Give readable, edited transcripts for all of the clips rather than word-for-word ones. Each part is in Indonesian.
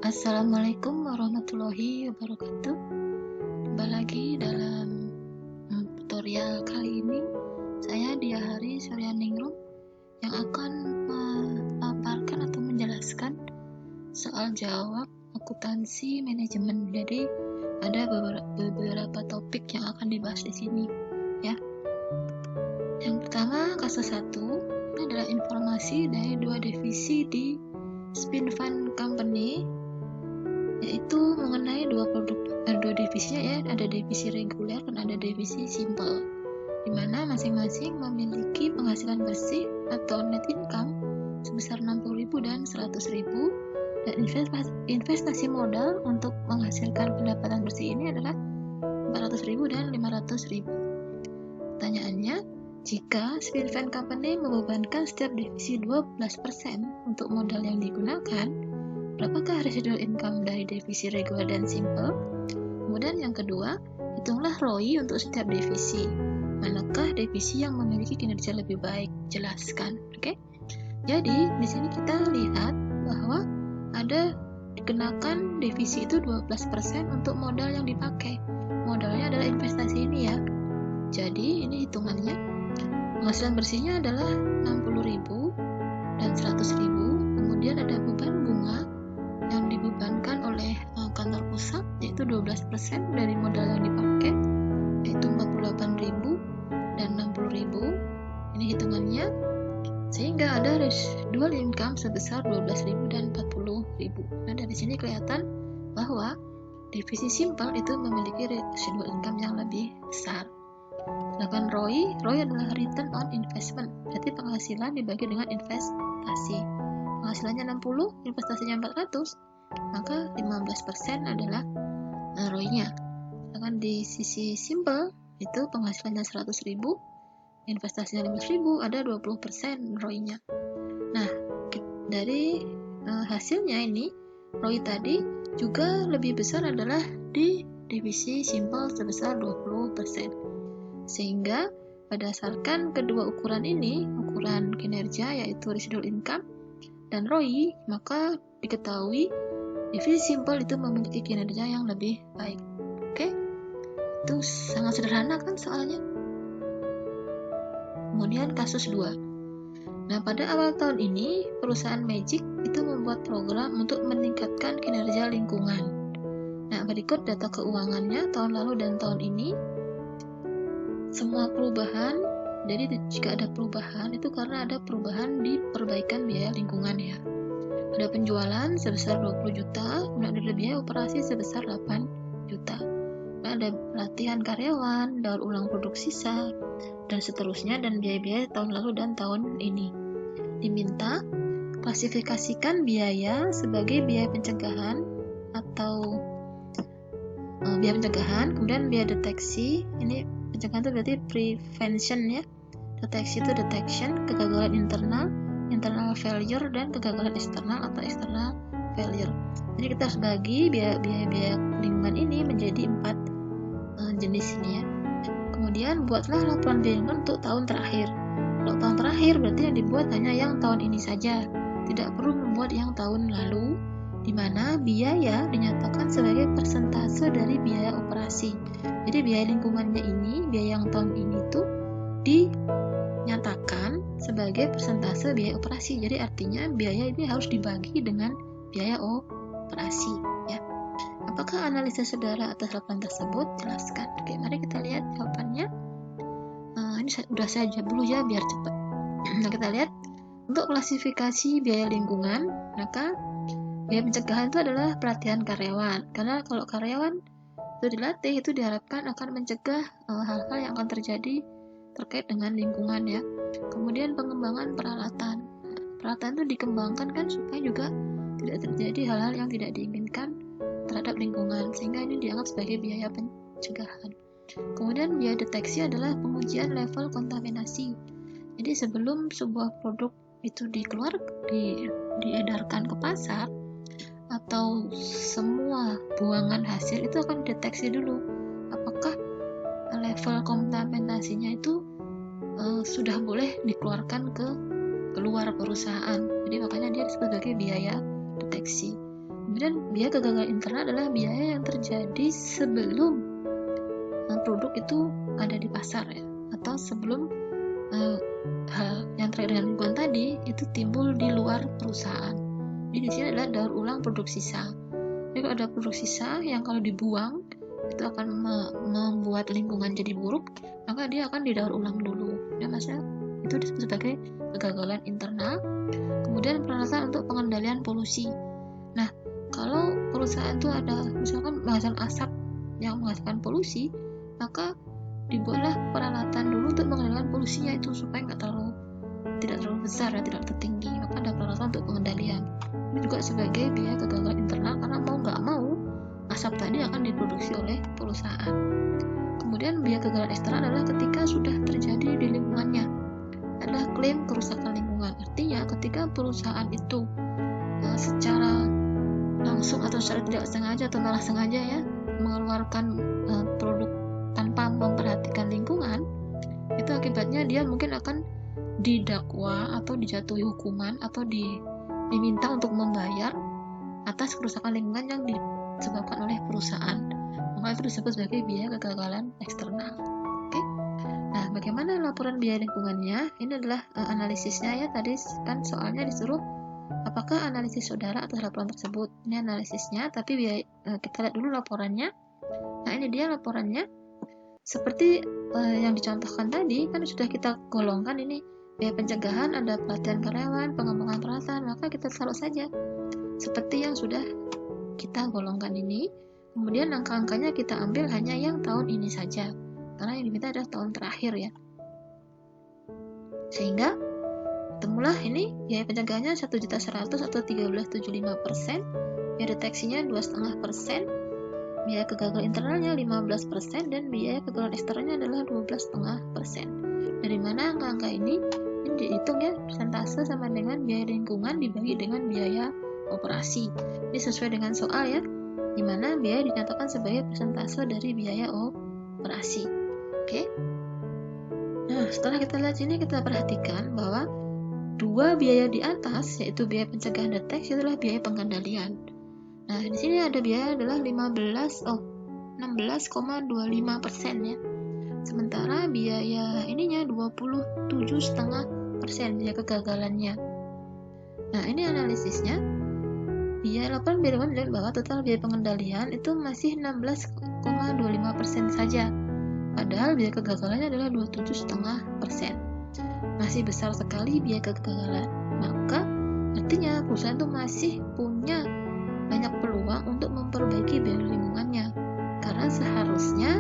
Assalamualaikum warahmatullahi wabarakatuh. Kembali lagi dalam tutorial kali ini, saya Diahari Suryaningrum yang akan memaparkan atau menjelaskan soal jawab akuntansi manajemen. Jadi ada beberapa topik yang akan dibahas di sini, ya. Yang pertama, kasus 1 ini adalah informasi dari dua divisi di Spinfund Company, yaitu mengenai dua divisinya, ya, ada divisi reguler dan ada divisi simple, di mana masing-masing memiliki penghasilan bersih atau net income sebesar 60.000 dan 100.000, dan investasi modal untuk menghasilkan pendapatan bersih ini adalah 400.000 dan 500.000. Pertanyaannya, jika Spinfund Company membebankan setiap divisi 12% untuk modal yang digunakan, berapakah residual income dari divisi regular dan simple? Kemudian yang kedua, hitunglah ROI untuk setiap divisi. Manakah divisi yang memiliki kinerja lebih baik? Jelaskan. Oke? Jadi, di sini kita lihat bahwa ada dikenakan divisi itu 12% untuk modal yang dipakai. Modalnya adalah investasi ini, ya. Jadi, ini hitungannya. Penghasilan bersihnya adalah 60.000 dan 100.000. Kemudian ada beban bunga yang dibebankan oleh kantor pusat, yaitu 12% dari modal yang dipakai, yaitu 48.000 dan 60.000. Ini hitungannya, sehingga ada residual income sebesar 12.000 dan 40.000. Nah, dari sini kelihatan bahwa divisi simple itu memiliki residual income yang lebih besar. Sedangkan ROI adalah return on investment, berarti penghasilan dibagi dengan investasi. Penghasilannya 60, investasinya 400, maka 15% adalah ROI-nya. Sedangkan di sisi simple, itu penghasilannya 100.000, investasinya 15.000, ada 20% ROI-nya. Nah, dari hasilnya ini, ROI tadi juga lebih besar adalah di divisi simple sebesar 20%. Sehingga berdasarkan kedua ukuran ini, ukuran kinerja yaitu residual income dan ROI, maka diketahui divisi simple itu memiliki kinerja yang lebih baik. Oke? Itu sangat sederhana kan soalnya. Kemudian kasus 2. Nah, pada awal tahun ini, perusahaan Magic itu membuat program untuk meningkatkan kinerja lingkungan. Nah, berikut data keuangannya tahun lalu dan tahun ini. Semua perubahan, jadi jika ada perubahan itu karena ada perubahan di perbaikan biaya lingkungan, ya. Ada penjualan sebesar 20 juta, kemudian ada biaya operasi sebesar 8 juta. Nah, ada pelatihan karyawan, daur ulang produk sisa, dan seterusnya, dan biaya-biaya tahun lalu dan tahun ini. Diminta klasifikasikan biaya sebagai biaya pencegahan atau biaya pencegahan, kemudian biaya deteksi. Ini pencegahan itu berarti prevention, ya. Deteksi itu detection, kegagalan internal failure, dan kegagalan eksternal atau external failure. Jadi kita harus bagi biaya lingkungan ini menjadi 4 jenis ini, ya. Kemudian buatlah laporan biaya lingkungan untuk tahun terakhir. Kalau tahun terakhir berarti yang dibuat hanya yang tahun ini saja, tidak perlu membuat yang tahun lalu, di mana biaya dinyatakan sebagai persentase dari biaya operasi. Jadi biaya lingkungannya ini, biaya yang tahun ini itu dinyatakan sebagai persentase biaya operasi. Jadi artinya biaya ini harus dibagi dengan biaya operasi, ya. Apakah analisa saudara atas laporan tersebut? Jelaskan. Oke, mari kita lihat jawabannya. Ini udah saya jawab dulu, ya, biar cepat. Nah, kita lihat untuk klasifikasi biaya lingkungan, maka biaya pencegahan itu adalah pelatihan karyawan. Karena kalau karyawan itu dilatih, itu diharapkan akan mencegah hal-hal yang akan terjadi terkait dengan lingkungan, ya. Kemudian pengembangan peralatan. Peralatan itu dikembangkan kan supaya juga tidak terjadi hal-hal yang tidak diinginkan terhadap lingkungan, sehingga ini dianggap sebagai biaya pencegahan. Kemudian biaya deteksi adalah pengujian level kontaminasi. Jadi sebelum sebuah produk itu diedarkan ke pasar, atau semua buangan hasil itu akan dideteksi dulu apakah level kontaminasinya itu sudah boleh dikeluarkan ke keluar perusahaan. Jadi makanya dia disebut sebagai biaya deteksi. Kemudian biaya kegagalan internal adalah biaya yang terjadi sebelum produk itu ada di pasar ya, atau sebelum hal yang terkait dengan lingkungan tadi itu timbul di luar perusahaan. Jadi di sini adalah daur ulang produk sisa. Jadi kalau ada produk sisa yang kalau dibuang itu akan membuat lingkungan jadi buruk, maka dia akan didaur ulang dulu. Ya Mas, itu disebut sebagai kegagalan internal. Kemudian peralatan untuk pengendalian polusi. Nah, kalau perusahaan itu ada misalkan menghasilkan asap yang menghasilkan polusi, maka dibuatlah peralatan dulu untuk mengendalikan polusinya itu supaya tidak terlalu besar dan tidak terlalu tinggi. Maka ada peralatan untuk pengendalian. Ini juga sebagai biaya kegagalan internal, karena mau nggak mau asap tadi akan diproduksi oleh perusahaan. Kemudian biaya kegagalan eksternal adalah ketika sudah terjadi di lingkungannya, adalah klaim kerusakan lingkungan. Artinya ketika perusahaan itu secara langsung atau secara tidak sengaja atau malah sengaja ya mengeluarkan produk tanpa memperhatikan lingkungan, itu akibatnya dia mungkin akan didakwa atau dijatuhi hukuman atau diminta untuk membayar atas kerusakan lingkungan yang disebabkan oleh perusahaan. Maka itu disebut sebagai biaya kegagalan eksternal. Oke. Nah, bagaimana laporan biaya lingkungannya? Ini adalah analisisnya ya. Tadi kan soalnya disuruh apakah analisis saudara atas laporan tersebut. Ini analisisnya, tapi kita lihat dulu laporannya. Nah, ini dia laporannya. Seperti yang dicontohkan tadi, kan sudah kita golongkan ini biaya pencegahan, ada pelatihan karyawan, pengembangan peralatan, maka kita taruh saja seperti yang sudah kita golongkan ini. Kemudian angka-angkanya kita ambil hanya yang tahun ini saja, karena yang diminta adalah tahun terakhir ya. Sehingga temulah ini biaya pencegahannya 1.100.000 atau 13,75%, biaya deteksinya 2,5%, biaya kegagalan internalnya 15%, dan biaya kegagalan eksternalnya adalah 12,5%. Dari mana angka-angka ini? Ini dihitung ya, persentase sama dengan biaya lingkungan dibagi dengan biaya operasi. Ini sesuai dengan soal ya, di mana biaya dinyatakan sebagai persentase dari biaya operasi. Oke. Nah, setelah kita lihat sini, kita perhatikan bahwa dua biaya di atas, yaitu biaya pencegahan deteksi, adalah biaya pengendalian. Nah, di sini ada biaya adalah 16,25% ya. Sementara biaya ininya 27,5% biaya kegagalannya. Nah, ini analisisnya. Biaya laporan biaya lingkungan dilihat bahwa total biaya pengendalian itu masih 16,25% saja. Padahal biaya kegagalannya adalah 27,5%. Masih besar sekali biaya kegagalan. Maka artinya perusahaan itu masih punya banyak peluang untuk memperbaiki biaya lingkungannya. Karena seharusnya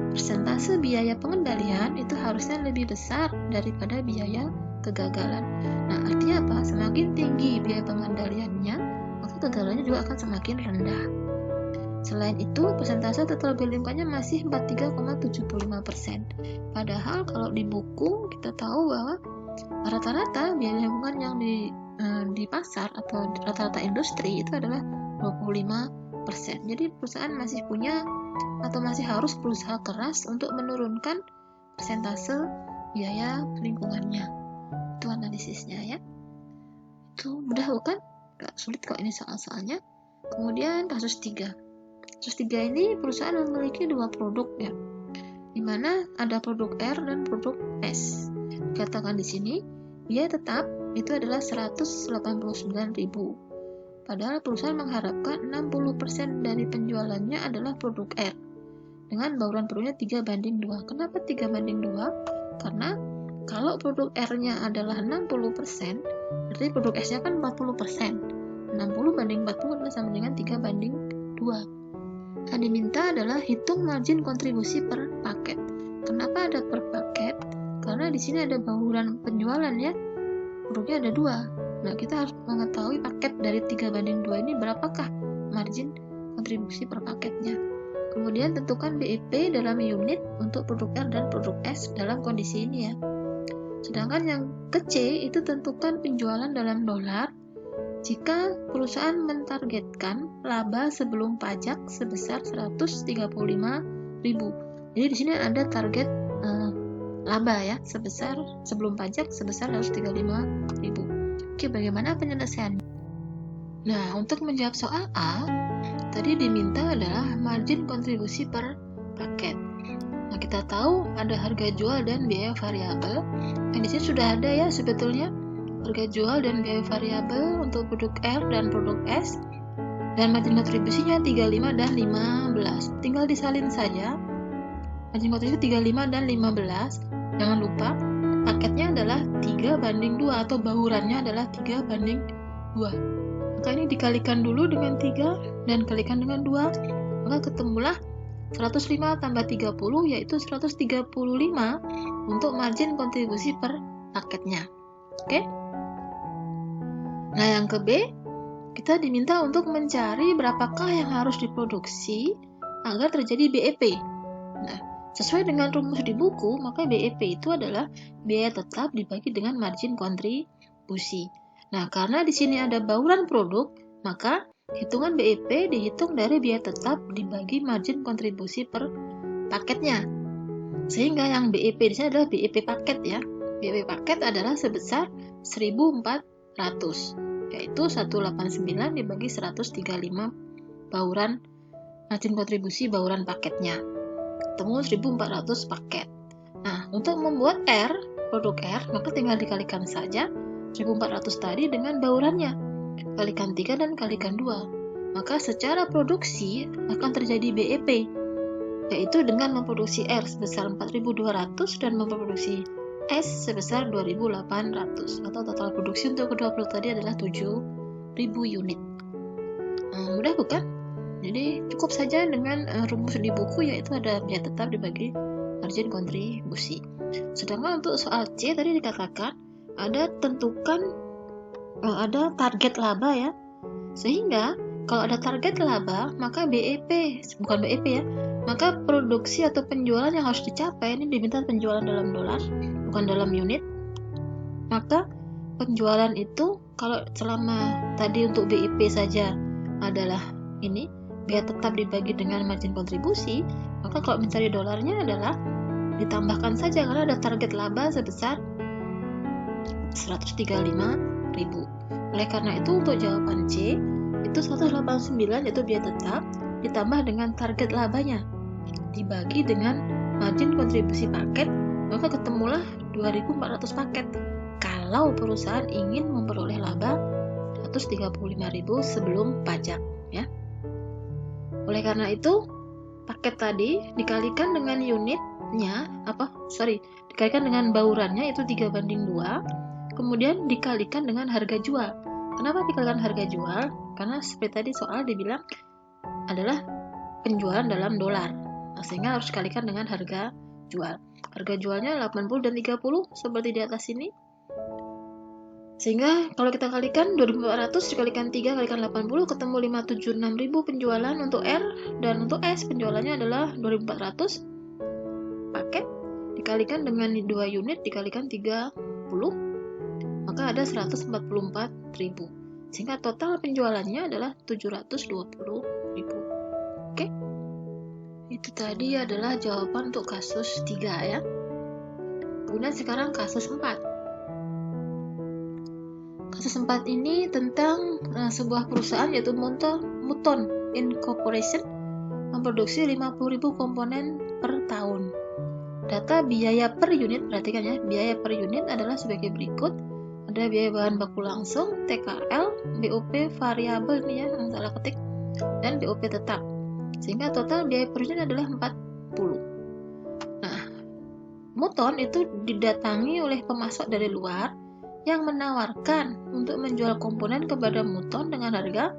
persentase biaya pengendalian itu harusnya lebih besar daripada biaya kegagalan. Nah, artinya apa? Semakin tinggi biaya pengendaliannya, maka kegagalannya juga akan semakin rendah. Selain itu, persentase total biaya lingkungannya masih 43,75%. Padahal kalau di buku kita tahu bahwa rata-rata biaya lingkungan yang di pasar atau rata-rata industri itu adalah 25%. Jadi perusahaan masih punya atau masih harus berusaha keras untuk menurunkan persentase biaya lingkungannya. Itu analisisnya ya. Itu mudah bukan? Gak sulit kok ini soal-soalnya. Kemudian kasus 3. Kasus 3 ini perusahaan memiliki dua produk ya, di mana ada produk R dan produk S. Dikatakan di sini biaya tetap itu adalah 189.000. Padahal perusahaan mengharapkan 60% dari penjualannya adalah produk R dengan bauran produknya 3:2. Kenapa 3:2? Karena kalau produk R-nya adalah 60%, berarti produk S-nya kan 40%. 60/40 adalah sama dengan 3:2. Yang diminta adalah hitung margin kontribusi per paket. Kenapa ada per paket? Karena di sini ada bauran penjualan ya. Produknya ada 2. Nah, kita harus mengetahui paket dari 3:2 ini berapakah margin kontribusi per paketnya. Kemudian tentukan BIP dalam unit untuk produk R dan produk S dalam kondisi ini ya. Sedangkan yang ke C itu tentukan penjualan dalam dolar jika perusahaan mentargetkan laba sebelum pajak sebesar 135.000. Jadi di sini ada target laba ya sebelum pajak sebesar 135.000. Oke, bagaimana penyelesaiannya? Nah, untuk menjawab soal A, tadi diminta adalah margin kontribusi per paket. Nah, kita tahu ada harga jual dan biaya variabel. Nah, di sini sudah ada ya sebetulnya harga jual dan biaya variabel untuk produk R dan produk S. Dan margin kontribusinya 35 dan 15. Tinggal disalin saja. Margin kontribusi 35 dan 15. Jangan lupa paketnya adalah 3:2 atau baurannya adalah 3:2. Maka ini dikalikan dulu dengan 3 dan kalikan dengan 2. Maka ketemulah 105 tambah 30 yaitu 135 untuk margin kontribusi per paketnya. Oke? Nah, yang ke B, kita diminta untuk mencari berapakah yang harus diproduksi agar terjadi BEP. Nah, sesuai dengan rumus di buku, maka BEP itu adalah biaya tetap dibagi dengan margin kontribusi. Nah, karena di sini ada bauran produk, maka hitungan BEP dihitung dari biaya tetap dibagi margin kontribusi per paketnya. Sehingga yang BEP di sini adalah BEP paket ya. BEP paket adalah sebesar 1.400. Yaitu 189 dibagi 135 bauran margin kontribusi bauran paketnya. Ketemu 1.400 paket. Nah, untuk membuat R, produk R, maka tinggal dikalikan saja 1.400 tadi dengan baurannya. Kalikan 3 dan kalikan 2. Maka secara produksi akan terjadi BEP, yaitu dengan memproduksi R sebesar 4.200 dan memproduksi S sebesar 2.800 atau total produksi untuk kedua produk tadi adalah 7.000 unit. Mudah bukan? Jadi cukup saja dengan rumus di buku, yaitu ada biaya tetap dibagi margin kontribusi. Sedangkan untuk soal C tadi dikatakan ada target laba ya. Sehingga kalau ada target laba, maka maka produksi atau penjualan yang harus dicapai ini diminta penjualan dalam dolar, bukan dalam unit. Maka penjualan itu kalau selama tadi untuk BIP saja adalah ini biaya tetap dibagi dengan margin kontribusi, maka kalau mencari dolarnya adalah ditambahkan saja karena ada target laba sebesar 135.000. Oleh karena itu untuk jawaban C itu 189 yaitu biaya tetap ditambah dengan target labanya dibagi dengan margin kontribusi paket, maka ketemulah 2.400 paket kalau perusahaan ingin memperoleh laba 135.000 sebelum pajak ya. Oleh karena itu paket tadi dikalikan dengan dikalikan dengan baurannya itu 3:2, kemudian dikalikan dengan harga jual. Kenapa dikalikan harga jual? Karena seperti tadi soal dibilang adalah penjualan dalam dolar. Sehingga harus dikalikan dengan harga jual. Harga jualnya 80 dan 30 seperti di atas ini. Sehingga kalau kita kalikan 2.400 dikalikan 3 kalikan 80 ketemu 576.000 penjualan untuk R, dan untuk S penjualannya adalah 2.400 paket dikalikan dengan 2 unit dikalikan 30 maka ada 144.000. Sehingga total penjualannya adalah 720.000. Oke? Itu tadi adalah jawaban untuk kasus 3 ya. Kemudian sekarang kasus 4. Kasus 4 ini tentang sebuah perusahaan yaitu Mouton Incorporation memproduksi 50.000 komponen per tahun. Data biaya per unit, perhatikan ya, biaya per unit adalah sebagai berikut. Ada biaya bahan baku langsung, TKL, BOP variabel nih ya, salah ketik, dan BOP tetap. Sehingga total biaya per unit adalah 40. Nah, Mouton itu didatangi oleh pemasok dari luar yang menawarkan untuk menjual komponen kepada Mouton dengan harga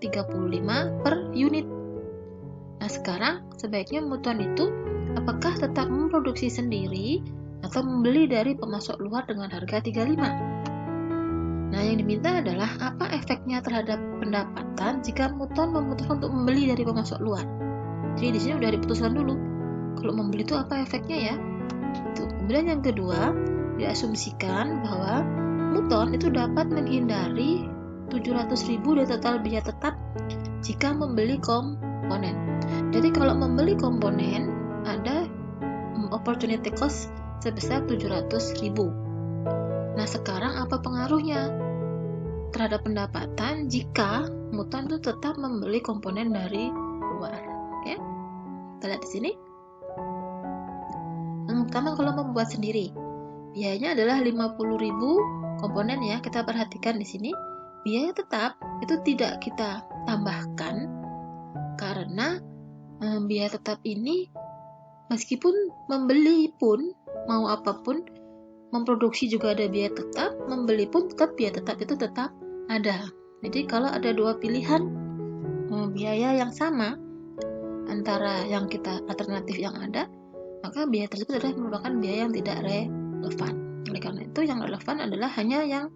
35 per unit. Nah, sekarang sebaiknya Mouton itu apakah tetap memproduksi sendiri atau membeli dari pemasok luar dengan harga 35? Nah, yang diminta adalah apa efeknya terhadap pendapatan jika Mouton memutuskan untuk membeli dari pemasok luar. Jadi di sini udah diputuskan dulu. Kalau membeli itu apa efeknya ya? Kemudian yang kedua, diasumsikan bahwa Mouton itu dapat menghindari 700.000 dari total biaya tetap jika membeli komponen. Jadi kalau membeli komponen ada opportunity cost sebesar 700.000. Nah, sekarang apa pengaruhnya? terhadap pendapatan jika muton itu tetap membeli komponen dari luar. Oke, kita lihat di sini. Yang pertama, kalau membuat sendiri, biayanya adalah 50.000 komponen ya. Kita perhatikan di sini, biaya tetap itu tidak kita tambahkan karena biaya tetap ini meskipun membeli pun mau apapun, memproduksi juga ada biaya tetap, membeli pun tetap biaya tetap itu tetap ada. Jadi kalau ada dua pilihan biaya yang sama antara yang kita alternatif yang ada, maka biaya tersebut adalah merupakan biaya yang tidak relevan. Oleh karena itu yang relevan adalah hanya yang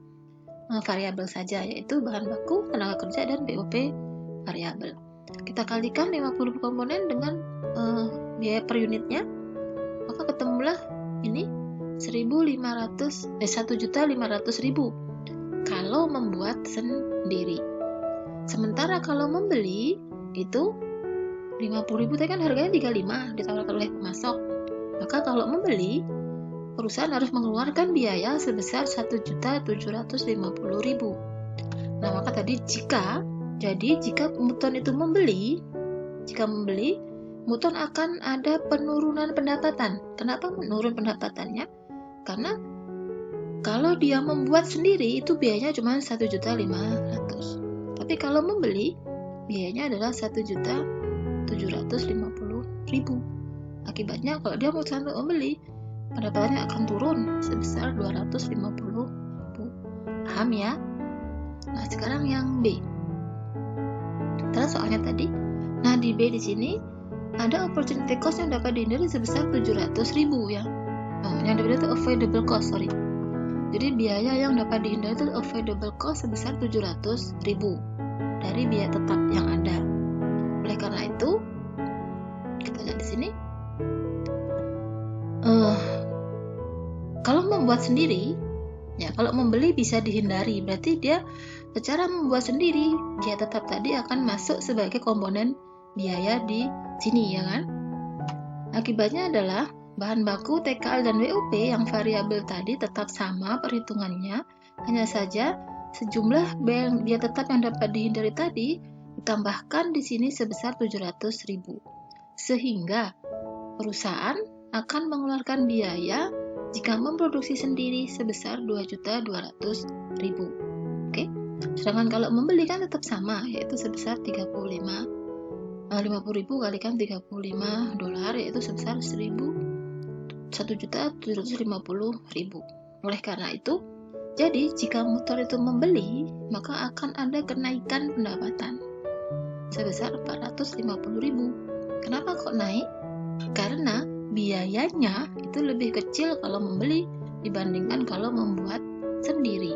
variabel saja, yaitu bahan baku, tenaga kerja, dan BOP variabel. Kita kalikan 50 komponen dengan biaya per unitnya, maka ketemulah ini 1.500.000 kalau membuat sendiri. Sementara kalau membeli itu 50.000 tadi kan harganya 35 ditawarkan oleh pemasok. Maka kalau membeli, perusahaan harus mengeluarkan biaya sebesar 1.750.000. Nah, maka tadi jika Muton itu membeli, Muton akan ada penurunan pendapatan. Kenapa menurun pendapatannya? Karena kalau dia membuat sendiri itu biayanya cuma 1.500.000. Tapi kalau membeli biayanya adalah 1.750.000. Akibatnya kalau dia memutuskan untuk membeli, pendapatannya akan turun sebesar 250.000. Paham ya? Nah, sekarang yang B. Terus soalnya tadi. Nah, di B di sini ada opportunity cost yang dapat dihindari sebesar 700.000 ya. Yang dapat itu avoidable cost, Jadi biaya yang dapat dihindari itu avoidable cost sebesar 700.000 dari biaya tetap yang ada. Oleh karena itu, kita lihat di sini. Kalau membuat sendiri, ya kalau membeli bisa dihindari, berarti dia secara membuat sendiri, biaya tetap tadi akan masuk sebagai komponen biaya di sini, ya kan? Akibatnya adalah bahan baku, TKL, dan WOP yang variabel tadi tetap sama perhitungannya, hanya saja sejumlah biaya tetap yang dapat dihindari tadi ditambahkan di sini sebesar 700.000. Sehingga perusahaan akan mengeluarkan biaya jika memproduksi sendiri sebesar 2.200.000. Oke. Sedangkan kalau membeli kan tetap sama, yaitu sebesar 50.000 kalikan $35, yaitu sebesar 1.750.000. Oleh karena itu, jadi jika motor itu membeli, maka akan ada kenaikan pendapatan sebesar 450.000. Kenapa kok naik? Karena biayanya itu lebih kecil kalau membeli dibandingkan kalau membuat sendiri.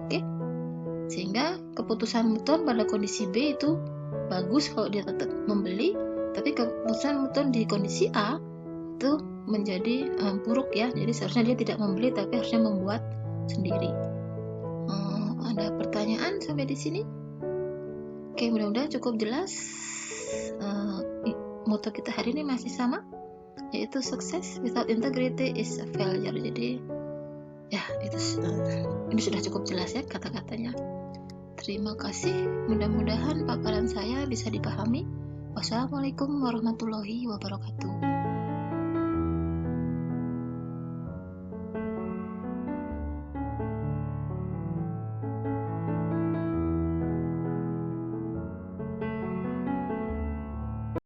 Oke? Sehingga keputusan Muton pada kondisi B itu bagus kalau dia tetap membeli, tapi keputusan Muton di kondisi A itu menjadi buruk ya. Jadi seharusnya dia tidak membeli tapi harusnya membuat sendiri. Ada pertanyaan sampai di sini? Oke, mudah-mudahan cukup jelas. Moto kita hari ini masih sama, yaitu success without integrity is a failure. Jadi ya itu ini sudah cukup jelas ya kata-katanya. Terima kasih, mudah-mudahan paparan saya bisa dipahami. Wassalamualaikum warahmatullahi wabarakatuh.